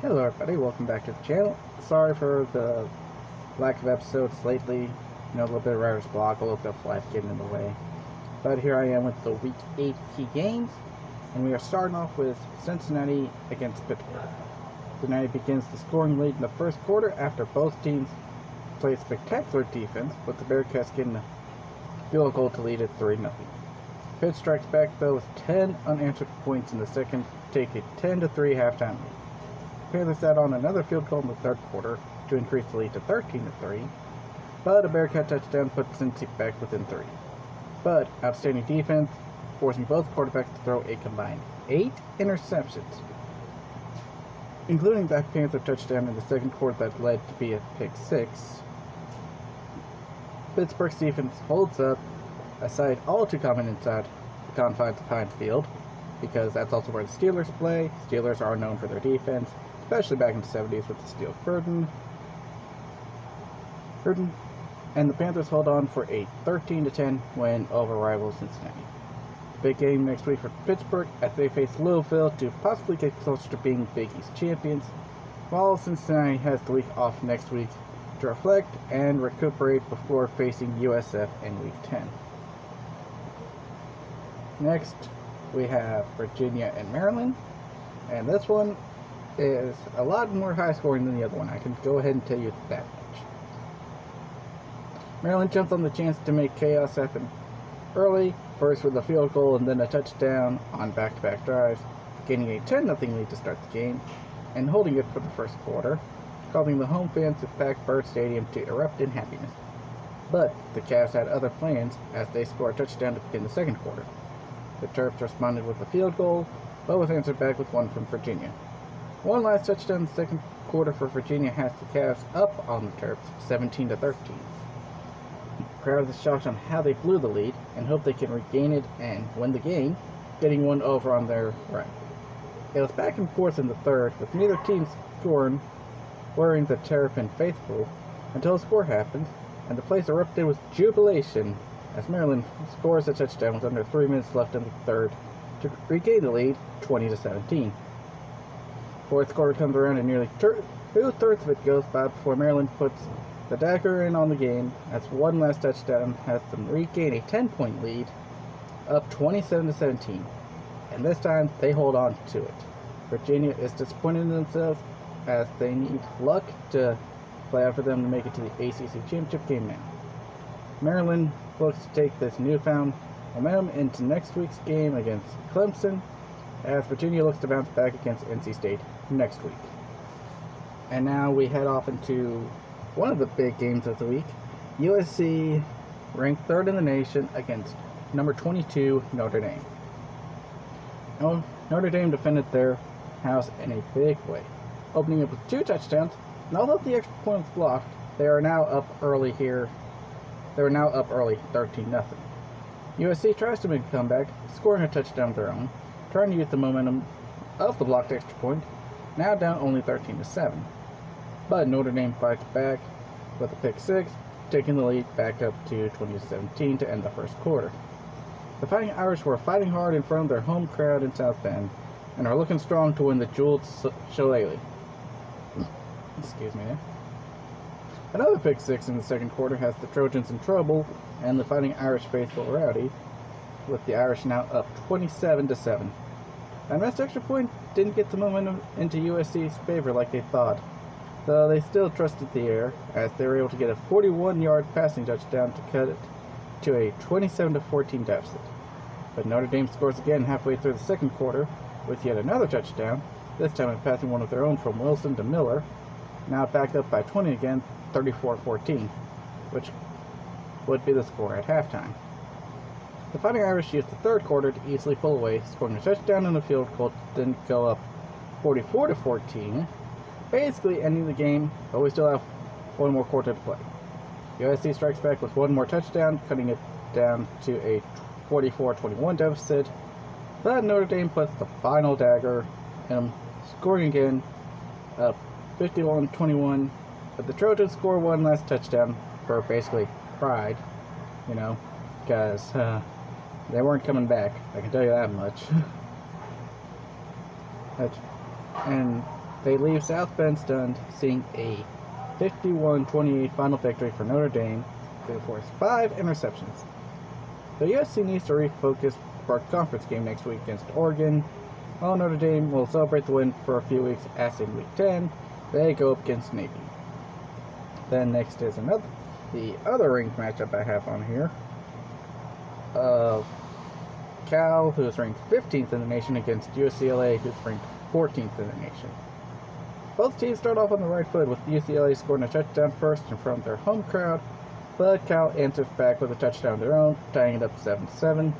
Hello everybody, welcome back to the channel. Sorry for the lack of episodes lately. A little bit of writer's block, a little bit of life getting in the way. But here I am with the Week 8 key games, and we are starting off with Cincinnati against Pittsburgh. Cincinnati begins the scoring lead in the first quarter after both teams play spectacular defense, with the Bearcats getting a field goal to lead at 3-0. Pitt strikes back though with 10 unanswered points in the second to take a 10-3 halftime lead. Panthers add on another field goal in the third quarter to increase the lead to 13-3, but a Bearcat touchdown puts Cincy back within 3. But outstanding defense, forcing both quarterbacks to throw a combined 8 interceptions, including that Panther touchdown in the second quarter that led to be a pick 6. Pittsburgh's defense holds up, aside all too common inside the confines of Heinz Field, because that's also where the Steelers play. Steelers are known for their defense, especially back in the 70s with the Steel Curtain. And the Panthers hold on for a 13-10 win over rival Cincinnati. Big game next week for Pittsburgh as they face Louisville to possibly get closer to being Big East champions, while Cincinnati has the week off next week to reflect and recuperate before facing USF in Week 10. Next, we have Virginia and Maryland, and this one is a lot more high scoring than the other one. I can go ahead and tell you that much. Maryland jumps on the chance to make chaos happen early, first with a field goal and then a touchdown on back-to-back drives, gaining a 10-0 lead to start the game, and holding it for the first quarter, causing the home fans to pack Bird Stadium to erupt in happiness. But the Cavs had other plans as they scored a touchdown to begin the second quarter. The Terps responded with a field goal, but was answered back with one from Virginia. One last touchdown in the second quarter for Virginia has the Cavs up on the Terps, 17-13. The crowd is shocked on how they blew the lead and hope they can regain it and win the game, getting one over on their right. It was back and forth in the third, with neither team scoring, worrying the Terrapin faithful, until a score happened, and the place erupted with jubilation as Maryland scores a touchdown with under 3 minutes left in the third to regain the lead, 20-17. Fourth quarter comes around and nearly two-thirds of it goes by before Maryland puts the dagger in on the game, as one last touchdown has them regain a 10-point lead, up 27-17, and this time they hold on to it. Virginia is disappointed in themselves as they need luck to play out for them to make it to the ACC championship game now. Maryland looks to take this newfound momentum into next week's game against Clemson, as Virginia looks to bounce back against NC State next week. And now we head off into one of the big games of the week. USC ranked 3rd in the nation against number 22 Notre Dame. Notre Dame defended their house in a big way, opening up with 2 touchdowns, and although the extra point was blocked, they are now up early, 13-0. USC tries to make a comeback, scoring a touchdown of their own, trying to use the momentum of the blocked extra point, now down only 13-7. But Notre Dame fights back with a pick 6, taking the lead back up to 20-17 to end the first quarter. The Fighting Irish were fighting hard in front of their home crowd in South Bend, and are looking strong to win the jeweled shillelagh. Excuse me there. Another pick 6 in the second quarter has the Trojans in trouble, and the Fighting Irish faithful rowdy, with the Irish now up 27-7. That missed extra point didn't get the momentum into USC's favor like they thought, though they still trusted the air, as they were able to get a 41-yard passing touchdown to cut it to a 27-14 deficit. But Notre Dame scores again halfway through the second quarter, with yet another touchdown, this time passing one of their own from Wilson to Miller, now backed up by 20 again, 34-14, which would be the score at halftime. The Fighting Irish used the third quarter to easily pull away, scoring a touchdown in the field goal, then go up 44-14, basically ending the game, but we still have one more quarter to play. USC strikes back with one more touchdown, cutting it down to a 44-21 deficit, but Notre Dame puts the final dagger in them, scoring again, up 51-21, but the Trojans score one last touchdown for basically pride, because they weren't coming back, I can tell you that much. And They leave South Bend stunned, seeing a 51-28 final victory for Notre Dame. They forced 5 interceptions. The USC needs to refocus for a conference game next week against Oregon. While Notre Dame will celebrate the win for a few weeks as in Week 10, they go up against Navy. Then next is the other ranked matchup I have on here of Cal, who is ranked 15th in the nation, against UCLA, who's ranked 14th in the nation. Both teams start off on the right foot, with UCLA scoring a touchdown first in front of their home crowd, but Cal answers back with a touchdown of their own, tying it up 7-7.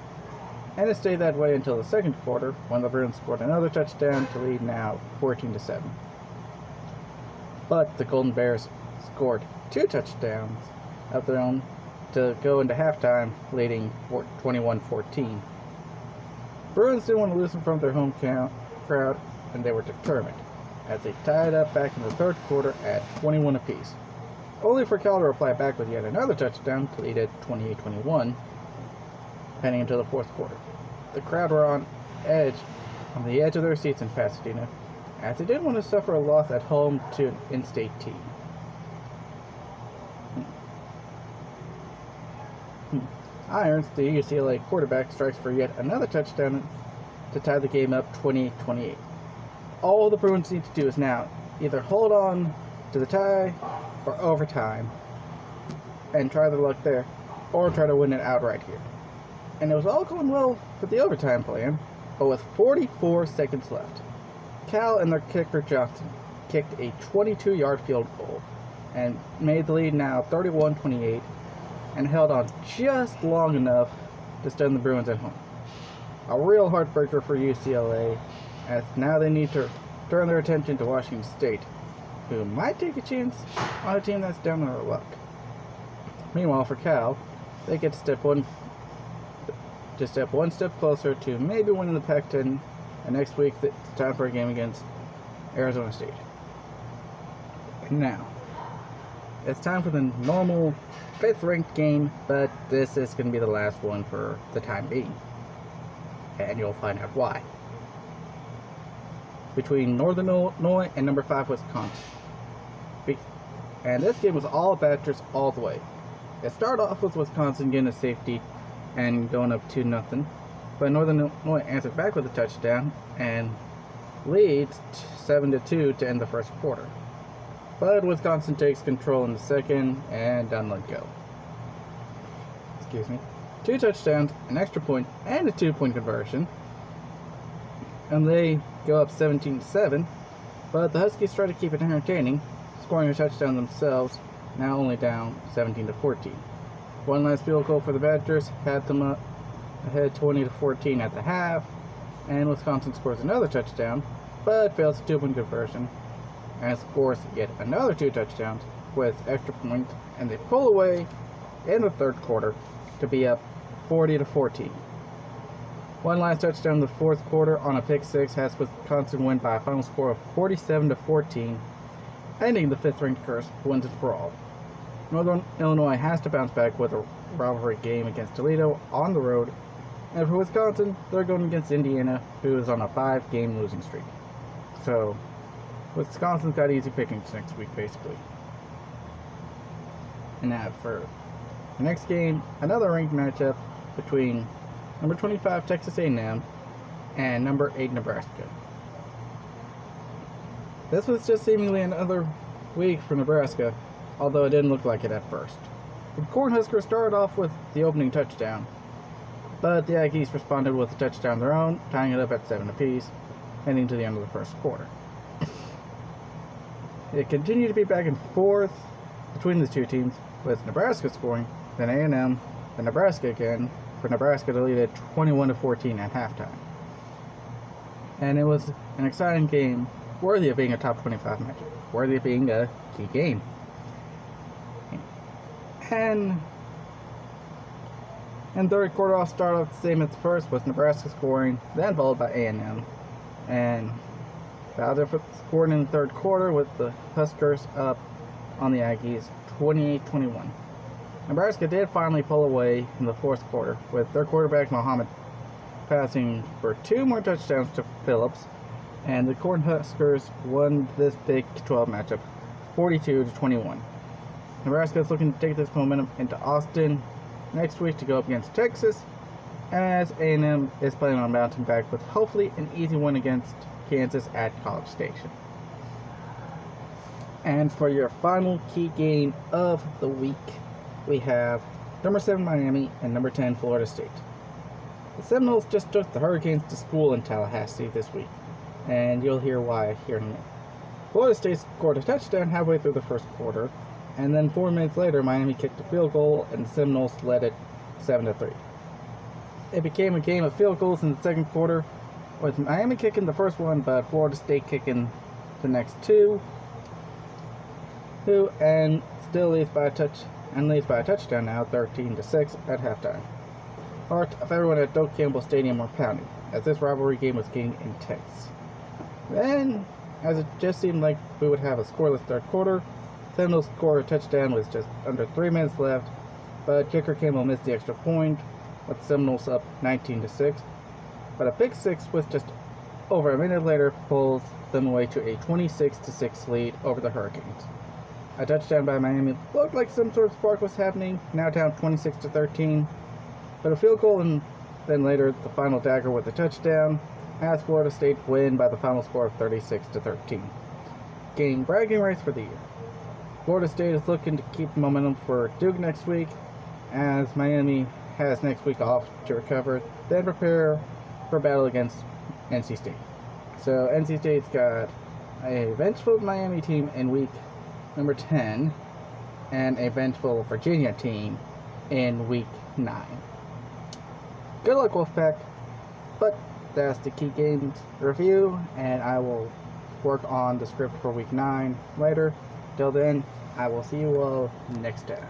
And it stayed that way until the second quarter, when the Bruins scored another touchdown to lead now 14-7. But the Golden Bears scored 2 touchdowns of their own to go into halftime, leading 21-14. Bruins didn't want to lose in front of their home crowd, and they were determined, as they tied up back in the third quarter at 21 apiece, only for Cal to reply back with yet another touchdown to lead at 28-21, heading into the fourth quarter. The crowd were on the edge of their seats in Pasadena, as they didn't want to suffer a loss at home to an in-state team. Irons, the UCLA quarterback, strikes for yet another touchdown to tie the game up 28-28. All the Bruins need to do is now either hold on to the tie or overtime and try their luck there, or try to win it outright here. And it was all going well for the overtime plan, but with 44 seconds left, Cal and their kicker Johnson kicked a 22-yard field goal and made the lead now 31-28, and held on just long enough to stun the Bruins at home. A real heartbreaker for UCLA, as now they need to turn their attention to Washington State, who might take a chance on a team that's down on their luck. Meanwhile, for Cal, they get to step one step closer to maybe winning the Pac-10, and next week it's time for a game against Arizona State. Now, it's time for the normal 5th ranked game, but this is going to be the last one for the time being, and you'll find out why. Between Northern Illinois and number 5 Wisconsin. And this game was all Badgers all the way. It started off with Wisconsin getting a safety and going up 2-0, but Northern Illinois answered back with a touchdown and leads 7-2 to end the first quarter. But Wisconsin takes control in the second and doesn't let go. 2 touchdowns, an extra point, and a 2-point conversion. And they go up 17-7, but the Huskies try to keep it entertaining, scoring a touchdown themselves, now only down 17-14. One last field goal for the Badgers had them up ahead 20-14 at the half, and Wisconsin scores another touchdown, but fails a 2-point conversion, and scores yet another 2 touchdowns with extra points, and they pull away in the third quarter to be up 40-14. One last touchdown in the fourth quarter on a pick 6 has Wisconsin win by a final score of 47-14, ending the 5th ranked curse once and for all. Northern Illinois has to bounce back with a rivalry game against Toledo on the road, and for Wisconsin, they're going against Indiana, who is on a 5-game losing streak. So, Wisconsin's got easy pickings next week, basically. And now for the next game, another ranked matchup between number 25 Texas A&M and number 8 Nebraska. This was just seemingly another week for Nebraska, although it didn't look like it at first. The Cornhuskers started off with the opening touchdown, but the Aggies responded with a touchdown of their own, tying it up at 7 apiece, heading to the end of the first quarter. It continued to be back and forth between the two teams, with Nebraska scoring, then A&M, then Nebraska again, for Nebraska to lead at 21-14 at halftime. And it was an exciting game, worthy of being a top 25 matchup, worthy of being a key game. And third quarter off started off the same as the first, with Nebraska scoring, then followed by A&M. And Bowser scored in the third quarter with the Huskers up on the Aggies 28-21. Nebraska did finally pull away in the fourth quarter, with their quarterback Muhammad passing for 2 more touchdowns to Phillips, and the Cornhuskers won this Big 12 matchup 42-21. Nebraska is looking to take this momentum into Austin next week to go up against Texas, as A&M is planning on bouncing back with hopefully an easy win against Kansas at College Station. And for your final key game of the week, we have number 7 Miami and number 10 Florida State. The Seminoles just took the Hurricanes to school in Tallahassee this week, and you'll hear why here in a minute. Florida State scored a touchdown halfway through the first quarter, and then 4 minutes later, Miami kicked a field goal, and the Seminoles led it 7-3. It became a game of field goals in the second quarter, with Miami kicking the first one, but Florida State kicking the next two, and still leads by a touchdown now, 13-6 at halftime. Heart of everyone at Doak Campbell Stadium were pounding, as this rivalry game was getting intense. Then, as it just seemed like we would have a scoreless third quarter, Seminoles scored a touchdown with just under 3 minutes left, but kicker Campbell missed the extra point, with Seminoles up 19-6. But a pick six with just over a minute later pulls them away to a 26-6 lead over the Hurricanes. A touchdown by Miami looked like some sort of spark was happening, now down 26-13. But a field goal and then later the final dagger with a touchdown, as Florida State win by the final score of 36-13. Gaining bragging rights for the year. Florida State is looking to keep momentum for Duke next week, as Miami has next week off to recover, then prepare for battle against NC State. So NC State's got a vengeful Miami team in week number 10, and a vengeful Virginia team in week 9. Good luck, Wolfpack. But that's the key games review, and I will work on the script for week 9 later. Till then, I will see you all next time.